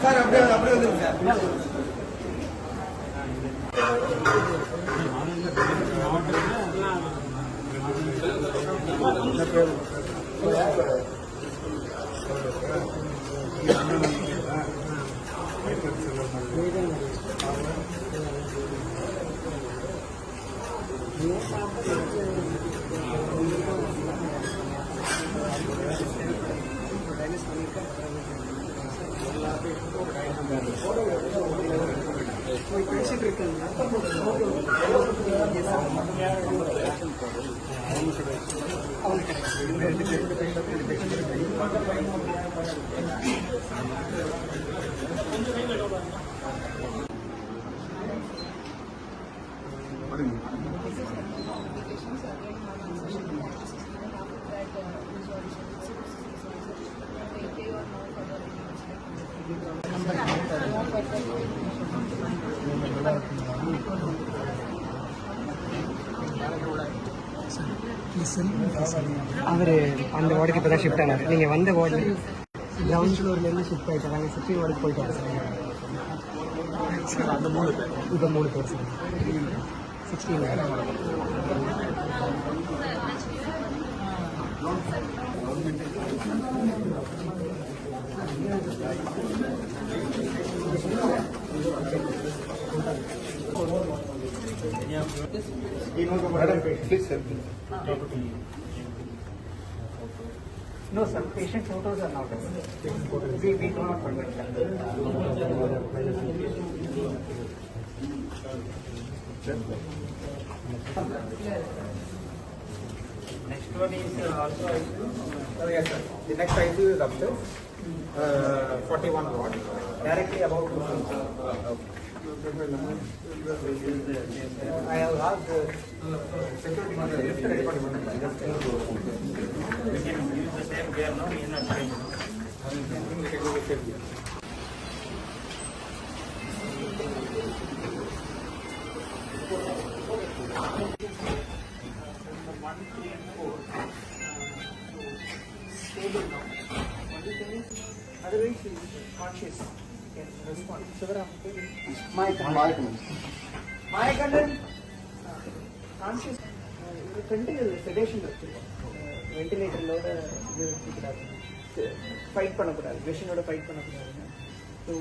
Sir அப்படியே வந்துருங்க அவர் அந்த வார்டுக்கு இப்போ தான் ஷிஃப்ட் ஆனார். நீங்கள் வந்த வார்டு கிரவுண்ட் ஃப்ளோர்லேருந்து ஷிஃப்ட் ஆகிட்டாங்க. நாங்கள் 16 வார்டுக்கு போயிட்டாங்க சார். அந்த 3 பேர் இப்போ 3 பேர் sir. 16 Please help me. No, sir. Patient photos are not available. We do not permit that. Next one is also ICU. Yes, sir. The next ICU is upstairs. 41 ward. Directly above 2. I have asked security department. We can use the same gear now. We are not trying. Stable now. Only thing is, otherwise he is conscious. Can respond. Mayakandan conscious. Sedation. Ventilator load fight பண்ணக்கூடாது. பேஷண்டோட fight பண்ணக்கூடாது. So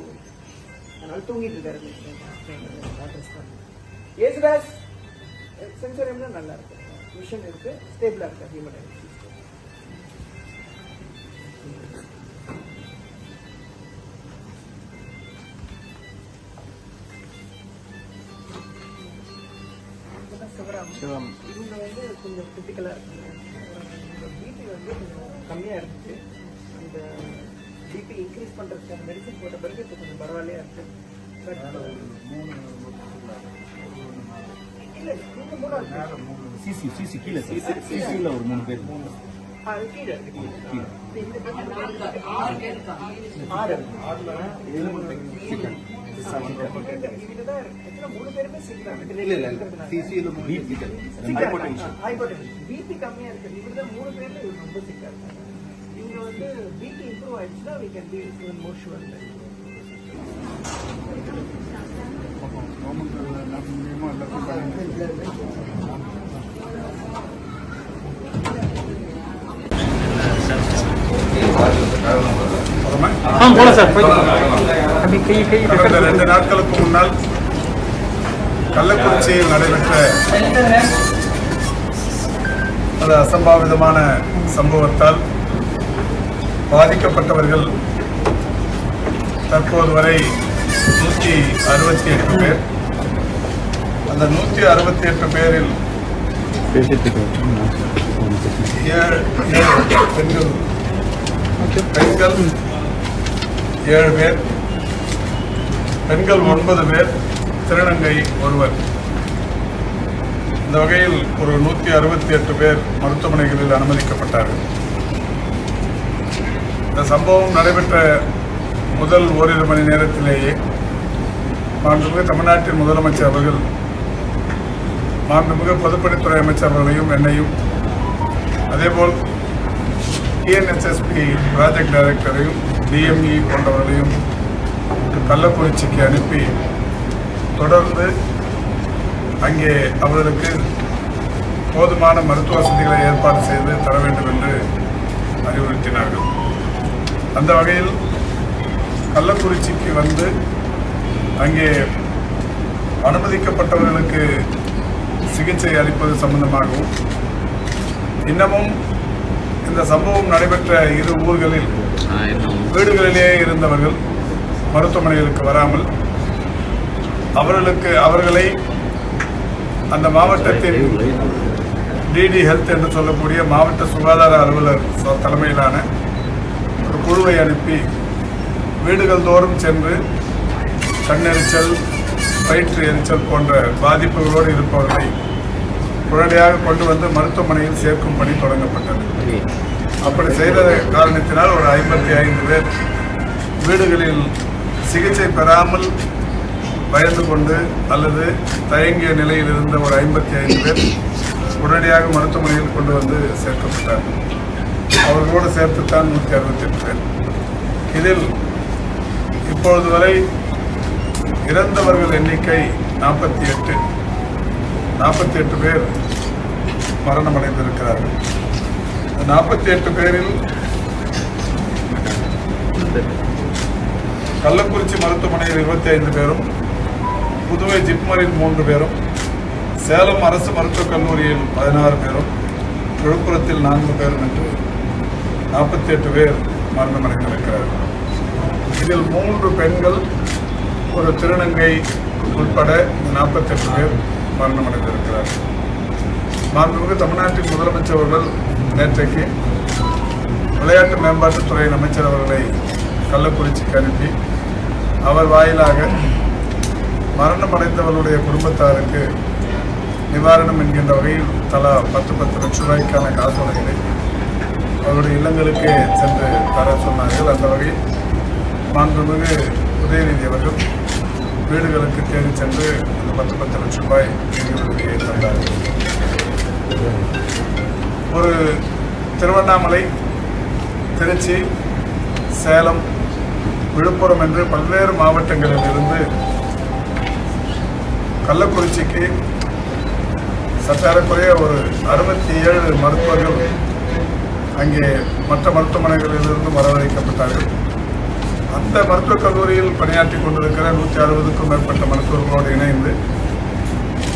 அதனால தூங்கிட்டு இருக்காரு. Yesudas sensor எல்லாம் நல்லா இருக்கு. Mission இருக்கு. ஸ்டேபிளா இருக்கு. ஹியூமன் இவங்க வந்து கொஞ்சம் கிரிட்டிக்கலாக இருக்காங்க. பிபி வந்து கொஞ்சம் கம்மியாக இருந்துச்சு. அந்த பிபி இன்க்ரீஸ் பண்ணுறதுக்கான மெடிசன் போட்ட பிறகு இப்போ கொஞ்சம் பரவாயில்லையா இருக்கு. பட் இல்லை சிசி கீழே சிசியில் ஒரு 3 பேர் கீழே பிபி கம்மியா இருக்கு. இவருதான் 3 பேர்ல இவர் ரொம்ப சிக்கா இருக்காங்க. இவங்க வந்து பிபி இம்ப்ரூவ் ஆயிடுச்சுன்னா we can be even more sure. கடந்த 2 நாட்களுக்கு முன்னால் கள்ளக்குறிச்சியில் நடைபெற்ற அந்த அசம்பாவிதமான சம்பவத்தால் பாதிக்கப்பட்டவர்கள் தற்போது வரை 168 பேர். அந்த 168 பேரில் 7 பெண்கள் 7 பேர், பெண்கள் 9 பேர், திருநங்கை 1. இந்த வகையில் ஒரு 168 பேர் மருத்துவமனைகளில் அனுமதிக்கப்பட்டார்கள். இந்த சம்பவம் நடைபெற்ற முதல் ஓரிரு மணி நேரத்திலேயே மாண்புமிகு தமிழ்நாட்டின் முதலமைச்சர் அவர்கள் மாண்புமிகு பொதுப்பணித்துறை அமைச்சர் அவர்களையும் என்னையும் அதேபோல் டிஎன்எஸ்எஸ்பி ப்ராஜெக்ட் டைரக்டரையும் டிஎம்இ போன்றவர்களையும் கள்ளக்குறிச்சிக்கு அனுப்பி தொடர்ந்து அங்கே அவர்களுக்கு போதுமான மருத்துவ வசதிகளை ஏற்பாடு செய்து தர வேண்டும் என்று அறிவுறுத்தினார்கள். அந்த வகையில் கள்ளக்குறிச்சிக்கு வந்து அங்கே அனுமதிக்கப்பட்டவர்களுக்கு சிகிச்சை அளிப்பது சம்பந்தமாகவும் இன்னமும் இந்த சம்பவம் நடைபெற்ற இரு ஊர்களில் வீடுகளிலேயே இருந்தவர்கள் மருத்துவமனைகளுக்கு வராமல் அவர்களை அந்த மாவட்டத்தின் டிடி ஹெல்த் என்று சொல்லக்கூடிய மாவட்ட சுகாதார அலுவலர் தலைமையிலான ஒரு குழுவை அனுப்பி வீடுகள் தோறும் சென்று கண்ணெரிச்சல், வயிற்று எரிச்சல் போன்ற பாதிப்புகளோடு இருப்பவர்களை உடனடியாக கொண்டு வந்து மருத்துவமனையில் சேர்க்கும் பணி தொடங்கப்பட்டது. அப்படி செய்த காரணத்தினால் ஒரு 55 பேர் வீடுகளில் சிகிச்சை பெறாமல் பயந்து கொண்டு அல்லது தயங்கிய நிலையில் இருந்த ஒரு 55 பேர் உடனடியாக மருத்துவமனையில் கொண்டு வந்து சேர்க்கப்பட்டார்கள். அவர்களோடு சேர்த்துத்தான் 168 பேர். இதில் இப்பொழுது வரை இறந்தவர்கள் எண்ணிக்கை 48 பேர் மரணமடைந்திருக்கிறார்கள். 48 பேரில் கள்ளக்குறிச்சி மருத்துவமனையில் 25 பேரும், புதுவை ஜிப்மரில் 3 பேரும், சேலம் அரசு மருத்துவக் கல்லூரியில் 16 பேரும், விழுப்புரத்தில் 4 பேரும் என்று 48 பேர் மரணமடைந்திருக்கிறார்கள். இதில் 3 பெண்கள், ஒரு திருநங்கை உட்பட 48 பேர் மரணமடைந்திருக்கிறார்கள். மாண்புமிகு தமிழ்நாட்டின் முதலமைச்சர் அவர்கள் நேற்றைக்கு விளையாட்டு மேம்பாட்டுத்துறை அமைச்சர் அவர்களை கள்ளக்குறிச்சிக்கு அனுப்பி அவர் வாயிலாக மரணமடைந்தவர்களுடைய குடும்பத்தாருக்கு நிவாரணம் என்கின்ற வகையில் தலா 10 லட்சம் ரூபாய்க்கான காசோலைகளை அவருடைய இல்லங்களுக்கு சென்று தர சொன்னார்கள். அந்த வகையில் மாண்புமிகு உதயநிதி அவர்கள் வீடுகளுக்கு தேடி சென்று அந்த 10 லட்சம் ரூபாய் எங்களுக்கு தந்தார்கள். ஒரு திருவண்ணாமலை, திருச்சி, சேலம், விழுப்புரம் என்று பல்வேறு மாவட்டங்களில் இருந்து கள்ளக்குறிச்சிக்கு சற்றாரக்குறைய ஒரு 67 மருத்துவர்கள் அங்கே மற்ற மருத்துவமனைகளிலிருந்து வரவழைக்கப்பட்டார்கள். அந்த மருத்துவக் கல்லூரியில் பணியாற்றி கொண்டிருக்கிற 160க்கும் மேற்பட்ட மருத்துவர்களோடு இணைந்து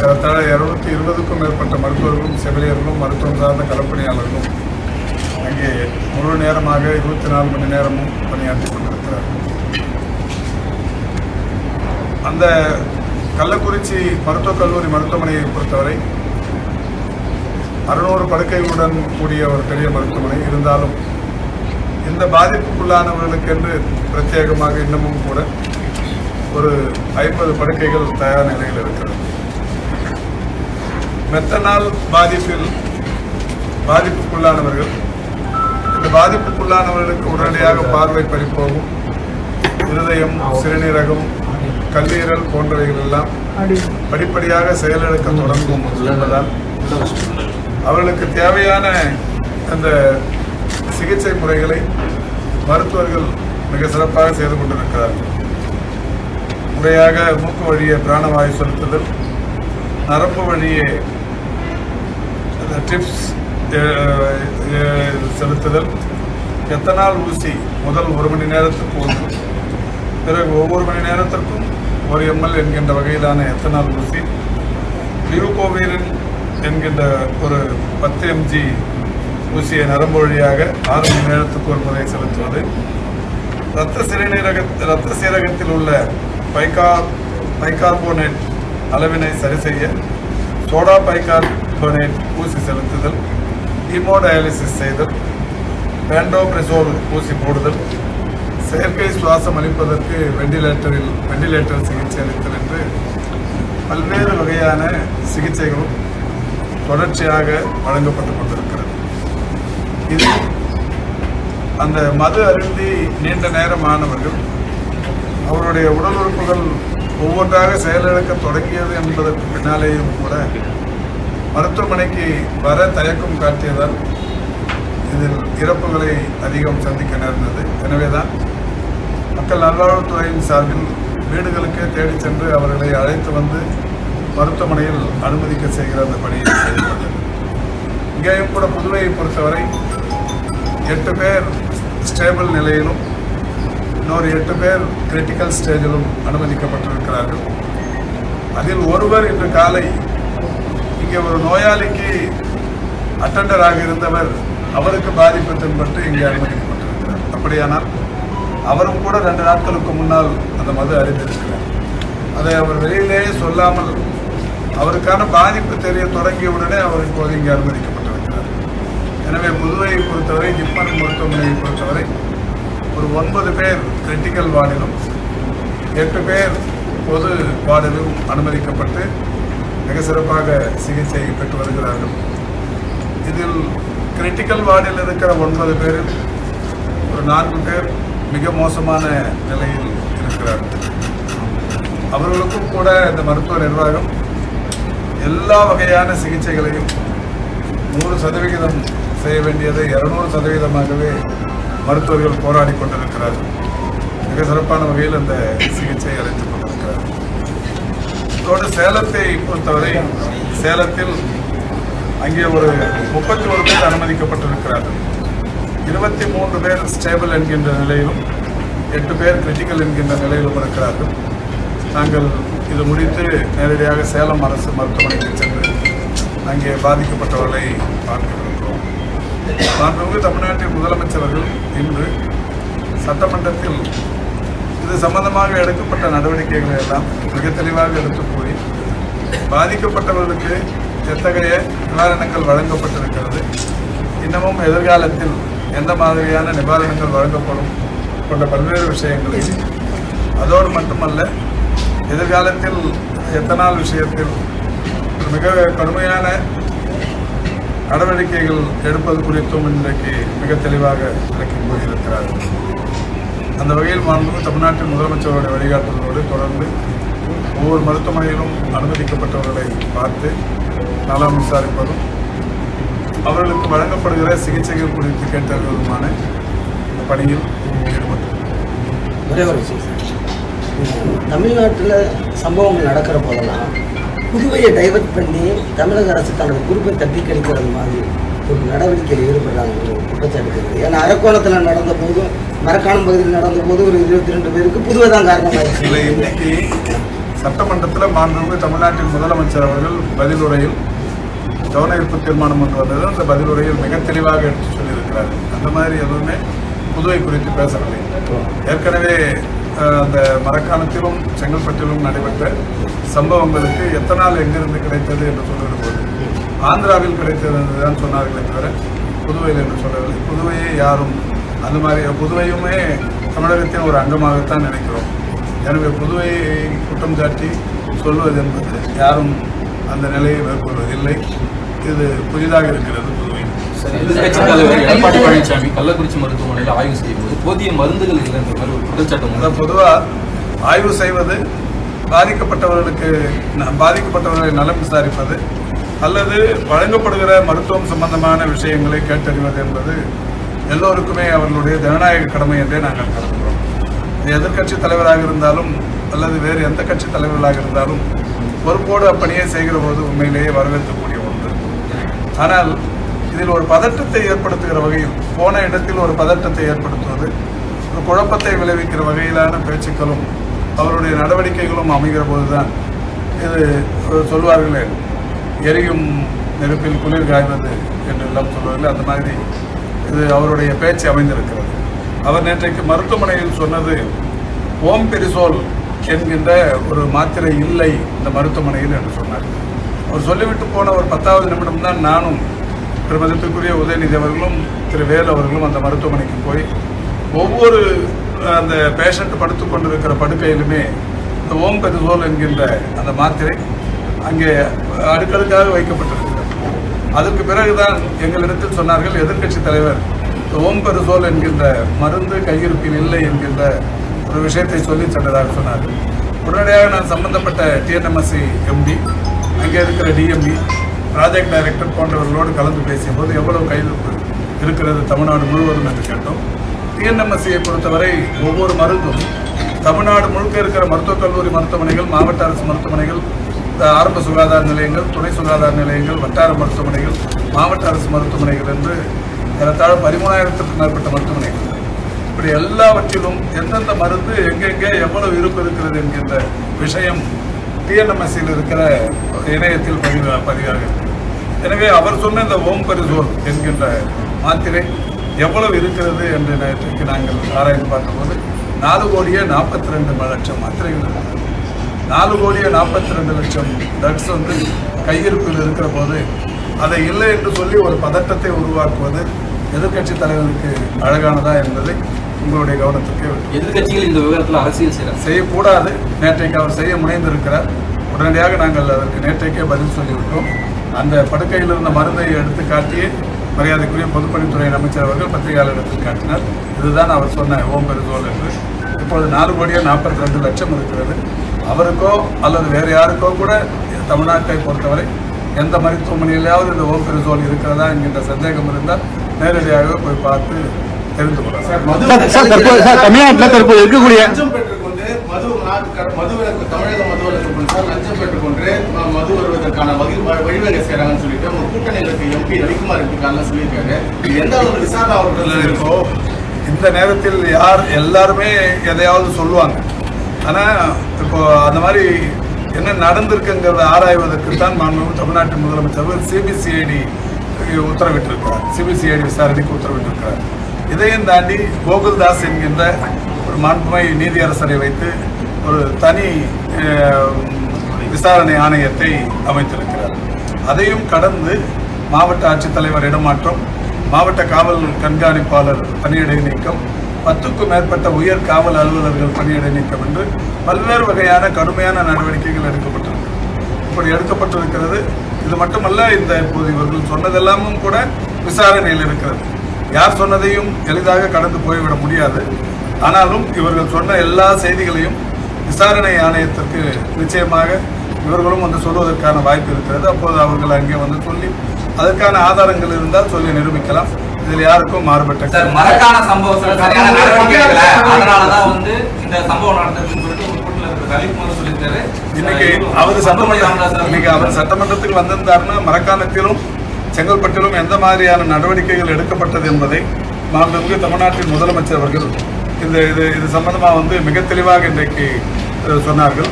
ஏறத்தாழ 220க்கும் மேற்பட்ட மருத்துவர்களும், செவிலியர்களும், மருத்துவம் சார்ந்த களப்பணியாளர்களும் அங்கே முழு நேரமாக 24 மணி நேரமும் பணியாற்றி கொண்டிருக்கிறார்கள். அந்த கள்ளக்குறிச்சி மருத்துவக் கல்லூரி மருத்துவமனையை பொறுத்தவரை 600 படுக்கைகளுடன் கூடிய ஒரு பெரிய மருத்துவமனை இருந்தாலும் இந்த பாதிப்புக்குள்ளானவர்களுக்கென்று பிரத்யேகமாக இன்னமும் கூட ஒரு 50 படுக்கைகள் தயார் நிலையில் இருக்கிறது. மெத்தனால் பாதிப்புக்குள்ளானவர்கள், இந்த பாதிப்புக்குள்ளானவர்களுக்கு உடனடியாக பார்வை பறிப்போகும், இருதயம், சிறுநீரகம், கல்லீரல் போன்றவைகள் எல்லாம் படிப்படியாக செயலிழக்க தொடங்கும் என்பதால் அவர்களுக்கு தேவையான அந்த சிகிச்சை முறைகளை மருத்துவர்கள் மிக சிறப்பாக செய்து கொண்டிருக்கிறார்கள். முறையாக மூக்கு வழியே பிராணவாயு செலுத்துதல், நரம்பு வழியே டிப்ஸ் செலுத்துதல், எத்தனால் ஊசி முதல் 1 மணி நேரத்துக்கு ஒன்று, பிறகு ஒவ்வொரு மணி நேரத்திற்கும் 1 ml என்கின்ற வகையிலான எத்தனால் ஊசி, லியூகோவிரின் என்கின்ற ஒரு 10 mg ஊசியை நரம்பு வழியாக 6 மணி நேரத்துக்கு ஒரு முறை செலுத்துவது, இரத்த சீரகத்தில் உள்ள பைகார்போனேட் அளவினை சரி செய்ய சோடா பைகார்போனேட் ஊசி செலுத்துதல், ஹீமோடயாலிசிஸ் செய்தல், பேண்டோபிரசோல் ஊசி போடுதல், செயற்கை சுவாசம் அளிப்பதற்கு வெண்டிலேட்டர் சிகிச்சை அளித்தல் என்று பல்வேறு வகையான சிகிச்சைகளும் தொடர்ச்சியாக வழங்கப்பட்டுக் கொண்டிருக்கிறது. இது அந்த மது அருந்தி நீண்ட நேரமானவர்கள் அவருடைய உடல் உறுப்புகள் ஒவ்வொன்றாக செயலிழக்க தொடங்கியது என்பதற்கு பின்னாலேயும் கூட மருத்துவமனைக்கு வர தயக்கம் காட்டியதால் இதில் இறப்புகளை அதிகம் சந்திக்க நேர்ந்தது. எனவேதான் மக்கள் நல்வாழ்வுத்துறையின் சார்பில் வீடுகளுக்கே தேடி சென்று அவர்களை அழைத்து வந்து மருத்துவமனையில் அனுமதிக்க செய்கிற அந்த பணியை செய்யப்பட்டது. இங்கேயும் கூட புதுவையை பொறுத்தவரை 8 பேர் ஸ்டேபிள் நிலையிலும் இன்னொரு 8 பேர் கிரிட்டிக்கல் ஸ்டேஜிலும் அனுமதிக்கப்பட்டிருக்கிறார்கள். அதில் ஒருவர் இன்று காலை இங்கே ஒரு நோயாளிக்கு அட்டெண்டராக இருந்தவர் அவருக்கு பாதிப்பு தென்பட்டு இங்கே அனுமதிக்கப்பட்டிருக்கிறார். அப்படியானால் அவரும் கூட 2 நாட்களுக்கு முன்னால் அந்த மது அறிந்திருக்கிறார். அதை அவர் வெளியிலேயே சொல்லாமல் அவருக்கான பாதிப்பு தெரிய தொடங்கியவுடனே அவர் இப்போது இங்கே அனுமதிக்கப்பட்டிருக்கிறார். எனவே புதுவையை பொறுத்தவரை ஜிப்மர் மருத்துவமனையை பொறுத்தவரை ஒரு 9 பேர் கிரிட்டிக்கல் வார்டிலும் 8 பேர் பொது வார்டிலும் அனுமதிக்கப்பட்டு மிக சிறப்பாக சிகிச்சை பெற்று வருகிறார்கள். இதில் கிரிட்டிக்கல் வார்டில் இருக்கிற 9 பேரில் ஒரு 4 பேர் மிக மோசமான நிலையில் இருக்கிறார்கள். அவர்களுக்கும் கூட இந்த மருத்துவ நிர்வாகம் எல்லா வகையான சிகிச்சைகளையும் 100% செய்ய வேண்டியதை 200%ஆகவே மருத்துவர்கள் போராடி கொண்டிருக்கிறார்கள். மிக சிறப்பான வகையில் அந்த சிகிச்சை அளித்துக் கொண்டிருக்கிறார்கள். இதோடு சேலத்தை பொறுத்தவரை சேலத்தில் அங்கே ஒரு 31 பேர் அனுமதிக்கப்பட்டிருக்கிறார்கள். 23 பேர் ஸ்டேபிள் என்கின்ற நிலையிலும் 8 பேர் கிரிட்டிக்கல் என்கின்ற நிலையிலும் இருக்கிறார்கள். நாங்கள் இது முடித்து நேரடியாக சேலம் அரசு மருத்துவமனைக்கு சென்று அங்கே பாதிக்கப்பட்டவர்களை பார்க்கிறோம். மாண்புமிகு தமிழ்நாட்டின் முதலமைச்சர்கள் இன்று சட்டமன்றத்தில் இது சம்பந்தமாக எடுக்கப்பட்ட நடவடிக்கைகளை எல்லாம் மிக தெளிவாக எடுத்து கூறி பாதிக்கப்பட்டவர்களுக்கு எத்தகைய நிவாரணங்கள் வழங்கப்பட்டிருக்கிறது, இன்னமும் எதிர்காலத்தில் எந்த மாதிரியான நிவாரணங்கள் வழங்கப்படும் போன்ற பல்வேறு விஷயங்களை, அதோடு மட்டுமல்ல எதிர்காலத்தில் எத்தனால் விஷயத்தில் மிக கடுமையான நடவடிக்கைகள் எடுப்பது குறித்தும் இன்றைக்கு மிக தெளிவாக விளக்கி கூறியிருக்கிறார்கள். அந்த வகையில் மாண்புமிகு தமிழ்நாட்டின் முதலமைச்சருடைய வழிகாட்டுதலோடு தொடர்ந்து ஒவ்வொரு மருத்துவமனையிலும் அனுமதிக்கப்பட்டவர்களை பார்த்து நலம் விசாரிப்பதும் அவர்களுக்கு வழங்கப்படுகிற சிகிச்சைகள் குறித்து கேட்டறிவதுமான பணியில் ஈடுபட்டது. ஒரே ஒரு விஷயம் சார், தமிழ்நாட்டில் சம்பவங்கள் நடக்கிற போதெல்லாம் புதுவையை டைவர்ட் பண்ணி தமிழக அரசு தனது குறிப்பை தட்டி கழிக்கிறது மாதிரி ஒரு நடவடிக்கையில் ஈடுபடுறாங்க குற்றச்சாட்டு. ஏன்னா அரக்கோணத்தில் நடந்த போதும் மரக்காணம் பகுதியில் நடந்த போது ஒரு 22 பேருக்கு புதுவை தான் காரணமாயிடுச்சு. இல்லை, இன்னைக்கு சட்டமன்றத்தில் மாண்புமிகு தமிழ்நாட்டின் முதலமைச்சர் அவர்கள் பதிலுரையில் கவன ஈர்ப்பு தீர்மானம் கொண்டு வந்தது. அந்த பதிலுரையில் மிக தெளிவாக எடுத்து சொல்லியிருக்கிறார்கள். அந்த மாதிரி எதுவுமே புதுவை குறித்து பேசவில்லை. ஏற்கனவே அந்த மரக்காணத்திலும் செங்கல்பட்டிலும் நடைபெற்ற சம்பவங்களுக்கு எத்தனால் எங்கிருந்து கிடைத்தது என்று சொல்லுகிற போது ஆந்திராவில் கிடைத்தது தான் சொன்னார்களே தவிர புதுவையில் என்று சொல்லவில்லை. புதுவையை யாரும் அந்த மாதிரி, புதுவையுமே தமிழகத்தின் ஒரு அங்கமாகத்தான் நினைக்கிறோம். எனவே புதுவையை குற்றம் சாட்டி சொல்வது என்பது யாரும் அந்த நிலையை மேற்கொள்வதில்லை. இது புதிதாக இருக்கிறது. புதுவை எதிர்க்கட்சி தலைவர் எடப்பாடி பழனிசாமி கள்ளக்குறிச்சி மருத்துவமனையில் ஆய்வு செய்யும்போது போதிய மருந்துகள் இல்லை என்ற மாதிரி ஒரு குற்றச்சாட்டு. பொதுவாக ஆய்வு செய்வது பாதிக்கப்பட்டவர்களை நலம் விசாரிப்பது அல்லது வழங்கப்படுகிற மருத்துவம் சம்பந்தமான விஷயங்களை கேட்டறிவது என்பது எல்லோருக்குமே அவர்களுடைய ஜனநாயக கடமை என்றே நாங்கள் கருதுகிறோம். எதிர்க்கட்சி தலைவராக இருந்தாலும் அல்லது வேறு எந்த கட்சி தலைவர்களாக இருந்தாலும் பொறுப்போடு அப்பணியை செய்கிற போது உண்மையிலேயே வரவேற்கக்கூடிய ஒன்று. ஆனால் இதில் ஒரு பதட்டத்தை ஏற்படுத்துகிற வகையில், போன இடத்தில் ஒரு பதட்டத்தை ஏற்படுத்துவது, ஒரு குழப்பத்தை விளைவிக்கிற வகையிலான பேச்சுக்களும் அவருடைய நடவடிக்கைகளும் அமைகிற போதுதான் இது சொல்வார்களே, எரியும் நெருப்பில் குளிர் காய்வது என்று எல்லாம் சொல்வார்கள். அந்த மாதிரி இது அவருடைய பேச்சு அமைந்திருக்கிறது. அவர் நேற்றைக்கு மருத்துவமனையில் சொன்னது ஓம்பிரிசோல் என்கின்ற ஒரு மாத்திரை இல்லை இந்த மருத்துவமனையில் என்று சொன்னார். அவர் சொல்லிவிட்டு போன ஒரு 10வது நிமிடம் தான் நானும் திருமதிக்குரிய உதயநிதி அவர்களும் திரு வேல் அவர்களும் அந்த மருத்துவமனைக்கு போய் ஒவ்வொரு அந்த பேஷண்ட் படுத்து கொண்டிருக்கிற படுக்கையிலுமே இந்த ஓம்பிரிசோல் என்கின்ற அந்த மாத்திரை அங்கே அடுக்கடுக்காக வைக்கப்பட்டிருக்கிறது. அதற்கு பிறகுதான் எங்களிடத்தில் சொன்னார்கள் எதிர்க்கட்சி தலைவர் ஓம்பெருசோல் என்கின்ற மருந்து கையிருப்பில் இல்லை என்கின்ற ஒரு விஷயத்தை சொல்லி சென்றதாக சொன்னார்கள். உடனடியாக நான் சம்பந்தப்பட்ட டிஎன்எம்எஸ்சி எம்டி, அங்கே இருக்கிற டிஎம்இ, ப்ராஜெக்ட் டைரக்டர் போன்றவர்களோடு கலந்து பேசிய போது எவ்வளவு கையிருப்பு இருக்கிறது தமிழ்நாடு முழுவதும் என்று கேட்டோம். டிஎன்எம்எஸ்சியை பொறுத்தவரை ஒவ்வொரு மருந்தும் தமிழ்நாடு முழுக்க இருக்கிற மருத்துவக் கல்லூரி மருத்துவமனைகள், மாவட்ட அரசு மருத்துவமனைகள், ஆரம்ப சுகாதார நிலையங்கள், துணை சுகாதார நிலையங்கள், வட்டார மருத்துவமனைகள், மாவட்ட அரசு மருத்துவமனைகள் என்று ஏறத்தாழ 13,000க்கும் மேற்பட்ட மருத்துவமனைகள். இப்படி எல்லாவற்றிலும் எந்தெந்த மருந்து எங்கெங்கே எவ்வளவு இருப்பு இருக்கிறது என்கின்ற விஷயம் டிஎன்எம்எஸ்சியில் இருக்கிற இணையத்தில் பதிவாக இருக்கு. எனவே அவர் சொன்ன இந்த ஓம்பெருசோல் என்கின்ற மாத்திரை எவ்வளவு இருக்கிறது என்று நேற்றைக்கு நாங்கள் ஆராய்ந்து பார்த்தபோது 4,42,00,000 மாத்திரைகள் இருக்கிறது. 4,42,00,000 ட்ரக்ஸ் வந்து கையிருப்பில் இருக்கிற போது அதை இல்லை என்று சொல்லி ஒரு பதட்டத்தை உருவாக்குவது எதிர்க்கட்சி தலைவருக்கு அழகானதா என்பதை உங்களுடைய கவனத்துக்கு எதிர்க்கட்சிகள் இந்த விவகாரத்தில் அரசியல் செய்யக்கூடாது. நேற்றைக்கு அவர் செய்ய முனைந்திருக்கிறார். உடனடியாக நாங்கள் அதற்கு நேற்றைக்கே பதில் சொல்லிவிட்டோம். அந்த படுக்கையில் இருந்த மருந்தை எடுத்து காட்டியே மரியாதைக்குரிய பொதுப்பணித்துறை அமைச்சர் அவர்கள் பத்திரிகையாளரிடத்தில் காட்டினார். இதுதான் அவர் சொன்ன ஓம்பெருசோல் என்று. இப்பொழுது 4,42,00,000 இருக்கிறது. அவருக்கோ அல்லது வேறு யாருக்கோ கூட தமிழ்நாட்டை பொறுத்தவரை எந்த மருத்துவமனையிலாவது இந்த ஓம்பெருசோல் இருக்கிறதா என்கின்ற சந்தேகம் இருந்தால் நேரடியாக போய் பார்த்து தெரிந்து கொள்ளலாம். தமிழ்நாட்டில் தற்போது இருக்கக்கூடிய லஞ்சம் பெற்றுக்கொண்டு தமிழக மதுவிலக்கு சார் லஞ்சம் பெற்றுக்கொண்டு மது வருவதற்கான வழிவகை செய்யறாங்கன்னு சொல்லிட்டு ஒரு கூட்டணிகளுக்கு எம்பி ரவிக்குமார் இருக்காங்க சொல்லியிருக்காரு. எந்த அளவு விசாரணை அவர்கள் இருக்கோ இந்த நேரத்தில் யார் எல்லாருமே எதையாவது சொல்லுவாங்க. ஆனால் இப்போ அந்த மாதிரி என்ன நடந்திருக்குங்கிறத ஆராய்வதற்கு தான் தமிழ்நாட்டின் முதலமைச்சர் சிபிசிஐடி உத்தரவிட்டிருக்கிறார். சிபிசிஐடி விசாரணைக்கு உத்தரவிட்டிருக்கிறார். இதையும் தாண்டி கோகுல்தாஸ் என்கின்ற ஒரு மாண்புமிகு நீதியரசரை வைத்து ஒரு தனி விசாரணை ஆணையத்தை அமைத்திருக்கிறார். அதையும் கடந்து மாவட்ட ஆட்சித்தலைவர் இடமாற்றம், மாவட்ட காவல் கண்காணிப்பாளர் பணியிடை நீக்கம், 10க்கும் மேற்பட்ட உயர் காவல் அலுவலர்கள் பணியிடை நீக்கம் என்று பல்வேறு வகையான கடுமையான நடவடிக்கைகள் எடுக்கப்பட்டிருக்கிறது. இப்படி எடுக்கப்பட்டிருக்கிறது. இது மட்டுமல்ல, இந்த இப்போது இவர்கள் சொன்னதெல்லாமும் கூட விசாரணையில் இருக்கிறது. யார் சொன்னதையும் எளிதாக கடந்து போய்விட முடியாது. ஆனாலும் இவர்கள் சொன்ன எல்லா செய்திகளையும் விசாரணை ஆணையத்திற்கு நிச்சயமாக இவர்களும் வந்து சொல்வதற்கான வாய்ப்பு இருக்கிறது. அப்போது அவர்கள் அங்கே வந்து சொல்லி அதற்கான ஆதாரங்கள் இருந்தால் சொல்லி நிரூபிக்கலாம். இதில் யாருக்கும் மாறுபட்ட மரக்கான சம்பவம் அதனாலதான் வந்து இந்த சம்பவம் நடந்ததுன்னு சொல்லிட்டு ஒரு கூட்டத்தில் இருக்கிற ரவிக்குமார் சொல்லியிருக்காரு. இன்னைக்கு அவர் சட்டமன்றத்துக்கு வந்திருந்தாருன்னா மரக்காணத்திலும் செங்கல்பட்டிலும் எந்த மாதிரியான நடவடிக்கைகள் எடுக்கப்பட்டது என்பதை மாண்புமிகு தமிழ்நாட்டின் முதலமைச்சர் அவர்கள் இது சம்பந்தமாக வந்து மிக தெளிவாக இன்றைக்கு சொன்னார்கள்.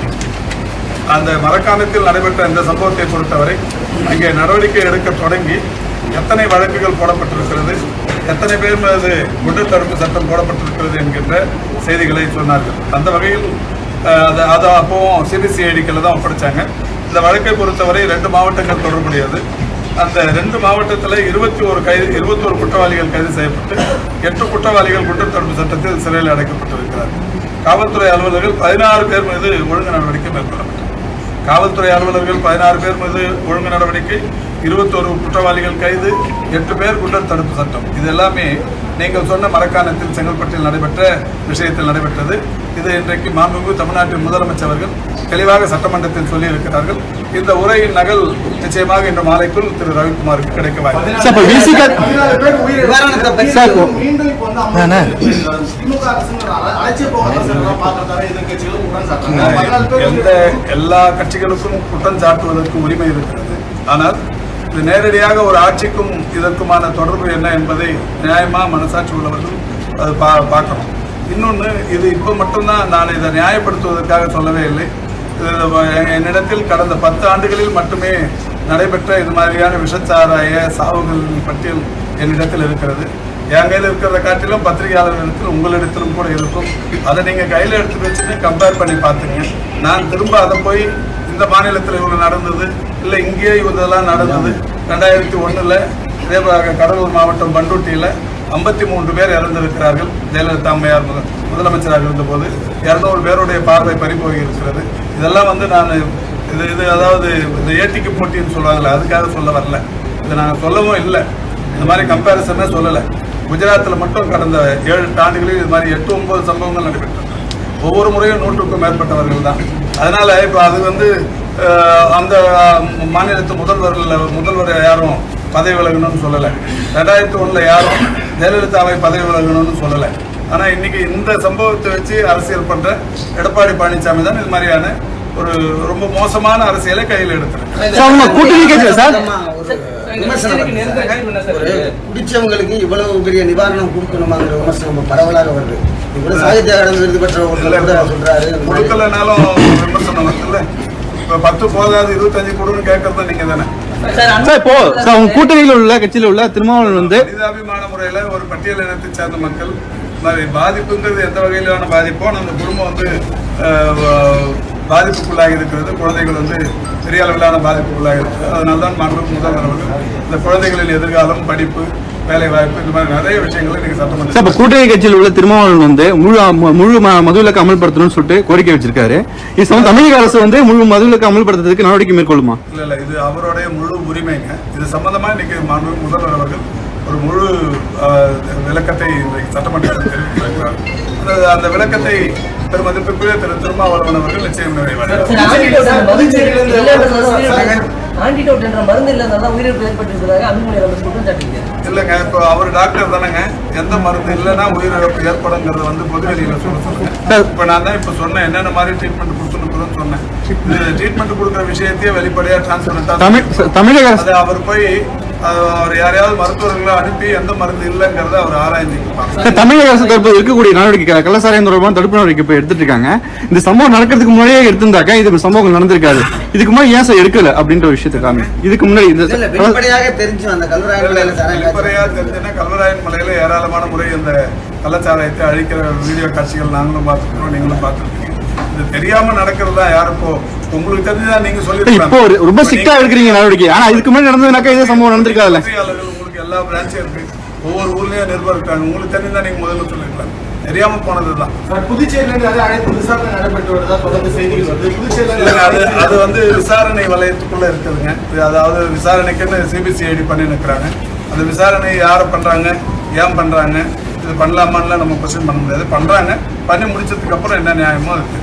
அந்த மரக்காணத்தில் நடைபெற்ற இந்த சம்பவத்தை பொறுத்தவரை அங்கே நடவடிக்கை எடுக்க தொடங்கி எத்தனை வழக்குகள் போடப்பட்டிருக்கிறது, எத்தனை பேர் மீது குண்டர் தடுப்பு சட்டம் போடப்பட்டிருக்கிறது என்கின்ற செய்திகளை சொன்னார்கள். அந்த வகையில் அதை அப்போவும் சிபிசிஐடிக்கில் தான் ஒப்படைச்சாங்க. இந்த வழக்கை பொறுத்தவரை 2 மாவட்டங்கள் தொடர்புடையது. அந்த 2 மாவட்டத்தில் 21 குற்றவாளிகள் கைது செய்யப்பட்டு 8 குற்றவாளிகள் குண்டர் தடுப்பு சட்டத்தில் சிறையில் அடைக்கப்பட்டிருக்கிறார்கள். காவல்துறை அலுவலர்கள் 16 பேர் மீது ஒழுங்கு நடவடிக்கை மேற்கொள்ளப்பட்டது. காவல்துறை அலுவலர்கள் 16 பேர் மீது ஒழுங்கு நடவடிக்கை, 21 குற்றவாளிகள் கைது, 8 பேர் குண்டர் தடுப்பு சட்டம். இது எல்லாமே நீங்கள் சொன்ன மரக்காணத்தில் செங்கல்பட்டில் நடைபெற்ற விஷயத்தில் நடைபெற்றது. இது இன்றைக்கு மாண்புமிகு தமிழ்நாட்டின் முதலமைச்சர் அவர்கள் தெளிவாக சட்டமன்றத்தில் சொல்லியிருக்கிறார்கள். இந்த உரையின் நகல் நிச்சயமாக இன்று மாலைக்குள் திரு ரவிக்குமாருக்கு கிடைக்க எல்லா கட்சிகளுக்கும் குற்றம் சாட்டுவதற்கு உரிமை இருக்கிறது. ஆனால் இது நேரடியாக ஒரு ஆட்சிக்கும் இதற்குமான தொடர்பு என்ன என்பதை நியாயமா மனசாட்சி உள்ளவர்கள் அது பார்க்கணும். இன்னொன்று, இது இப்போ மட்டும்தான் நான் இதை நியாயப்படுத்துவதற்காக சொல்லவே இல்லை. என்னிடத்தில் கடந்த 10 ஆண்டுகளில் மட்டுமே நடைபெற்ற இது மாதிரியான விஷச்சாராய சாவுகள் பட்டியல் என்னிடத்தில் இருக்கிறது. என் கையில் இருக்கிறத காட்டிலும் பத்திரிகையாளர்களிடத்தில் உங்களிடத்திலும் கூட இருக்கும். அதை நீங்கள் கையில் எடுத்து வச்சுட்டு கம்பேர் பண்ணி பார்த்துங்க. நான் திரும்ப அதை போய் இந்த மாநிலத்தில் இவ்வளோ நடந்தது, இல்லை இங்கேயே இதெல்லாம் நடந்தது. 2001 இதே கடலூர் மாவட்டம் பண்டூட்டியில் 53 பேர் இறந்திருக்கிறார்கள். ஜெயலலிதா அம்மையார் முதலமைச்சராக இருந்தபோது 200 பேருடைய பார்வை பறிபோகி இருக்கிறது. இதெல்லாம் வந்து நான் இது அதாவது இந்த ஏட்டிக்கு போட்டின்னு சொல்லுவாங்கல்ல, அதுக்காக சொல்ல வரல. இதை நாங்கள் சொல்லவும் இல்லை, இந்த மாதிரி கம்பேரிசனே சொல்லலை. குஜராத்தில் மட்டும் கடந்த 7 ஆண்டுகளில் இது மாதிரி 8-9 சம்பவங்கள் நடைபெற்றது. ஒவ்வொரு முறையும் 100க்கும் மேற்பட்டவர்கள் தான். அதனால இப்போ அது வந்து அந்த மாநிலத்து முதல்வர் யாரும் பதவி விலகணும்னு சொல்லலை. 2001 யாரும் ஜெயலலிதாவை பதவி விலகணும்னு சொல்லலை. ஆனால் இன்னைக்கு இந்த சம்பவத்தை வச்சு அரசியல் பண்ற எடப்பாடி பழனிசாமி தான் இது மாதிரியான ஒரு ரொம்ப மோசமான அரசியலை கையில் எடுத்துருக்கு. குடிச்சவங்களுக்கு இவ்வளவு பெரிய நிவாரணம் கொடுக்கணுமாங்கிற விமர்சனம் பரவலாக வருது. இவ்வளவு சாகித்ய அகாடமி விருது பெற்ற சொல்றாரு, கொடுக்கலனாலும் விமர்சனம் வருதுல்ல. இப்ப 10 போதாது 25 கொடுன்னு கேட்கறது நீங்க தானே. இப்போ கூட்டணியில் உள்ள கட்சியில் உள்ள திருமாவளவன் வந்து மனிதாபிமான முறையில ஒரு பட்டியல் இனத்தை சார்ந்த மக்கள் பாதிப்புங்கிறது எந்த வகையிலான பாதிப்போ அந்த குடும்பம் வந்து பாதிப்புக்குள்ளாகி இருக்கிறது. குழந்தைகள் வந்து பெரிய அளவிலான பாதிப்புக்குள்ளாக இருக்குது. அதனால தான் மாண்புமிகு முதல்வர் அவர்கள் இந்த குழந்தைகளின் எதிர்காலம், படிப்பு, வேலை வாய்ப்பு, இந்த மாதிரி நிறைய விஷயங்களை இன்னைக்கு சட்டமன்ற கூட்டணி கட்சியில் உள்ள திருமாவளவன் வந்து முழு மதுவிலக்கு அமல்படுத்தணும்னு சொல்லிட்டு கோரிக்கை வச்சிருக்காரு. இது தமிழக அரசு வந்து முழு மதுவிலக்கு அமல்படுத்துறதுக்கு நடவடிக்கை மேற்கொள்ளுமா? இல்ல இது அவருடைய முழு உரிமைங்க. இது சம்பந்தமா இன்னைக்கு மாண்புமிகு முதல்வர் அவர்கள் ஒரு முழு விளக்கத்தை சட்டமன்றத்தில் தெரிவித்திருக்கிறார். அந்த விளக்கத்தை பெருமதிப்பிற்குரிய திருமாவளவன் அவர்கள் நிச்சயம் நிறைவேற்றார். இல்லைங்க, இப்போ அவர் டாக்டர் தானேங்க. எந்த மருந்து இல்லைன்னா உயிரிழப்பு ஏற்படுங்கிறத வந்து பொதுவெளியில சொல்லுங்க. இப்ப நான் தான் இப்ப சொன்னேன் என்னென்ன மாதிரி ட்ரீட்மெண்ட் கொடுத்துன்னு சொன்னேன். ட்ரீட்மெண்ட் கொடுக்குற விஷயத்தையே வெளிப்படையா தமிழக அது அவர் போய் அவர் யாரையாவது மருத்துவர்களை அனுப்பி எந்த மருந்து இல்லைங்கிறத அவர் ஆராய்ந்து. தமிழக அரசு தற்போது இருக்கக்கூடிய நடவடிக்கை கள்ளச்சாராயம் தொடர்பான தடுப்பு நடவடிக்கை இப்ப எடுத்துட்டு இருக்காங்க. இந்த சம்பவம் நடக்கிறதுக்கு முன்னாடியே எடுத்திருந்தாக்கா இது சம்பவங்கள் நடந்திருக்காது. இதுக்கு முன்னாடி ஏன் சார் எடுக்கல அப்படின்ற விஷயத்துக்காக இதுக்கு முன்னாடி வெளிப்படையாக தெரிஞ்சு அந்த கல்வராயன் மலையில ஏராளமான முறை இந்த கள்ளச்சாராயத்தை அழிக்கிற வீடியோ காட்சிகள் நாங்களும் பார்த்துருக்கோம், நீங்களும் பார்த்துருக்கீங்க. இது தெரியாம நடக்கிறதா யாருப்போ உங்களுக்கு தெரிஞ்சுதான் நீங்க சொல்லி இப்போ ரொம்ப ஸ்ட்ரிக்டா எடுக்கிறீங்க நடவடிக்கை. ஆனா இதுக்கு முன்னாடி நடந்ததுனாக்கா இதே சம்பவம் நடந்திருக்காதுல்ல. உங்களுக்கு எல்லா பிரான்ச்சும் இருக்கு, ஒவ்வொரு ஊர்லயும் நிர்வாகம் இருக்காங்க. உங்களுக்கு தெரிஞ்சுதான் நீங்க முதல்ல சொல்லிருக்கலாம். தெரியாம போனதுதான். அது வந்து விசாரணை வலயத்துக்குள்ள இருக்குதுங்க. அதாவது விசாரணைக்குன்னு சிபிசிஐடி பண்ணி நிற்கிறாங்க. அந்த விசாரணை யாரை பண்றாங்க, ஏன் பண்றாங்க, இது பண்ணலாமான்லாம் நம்ம கொஸ்டின் பண்ண முடியாது. பண்றாங்க, பண்ணி முடிச்சதுக்கு அப்புறம் என்ன நியாயமோ இருக்கு.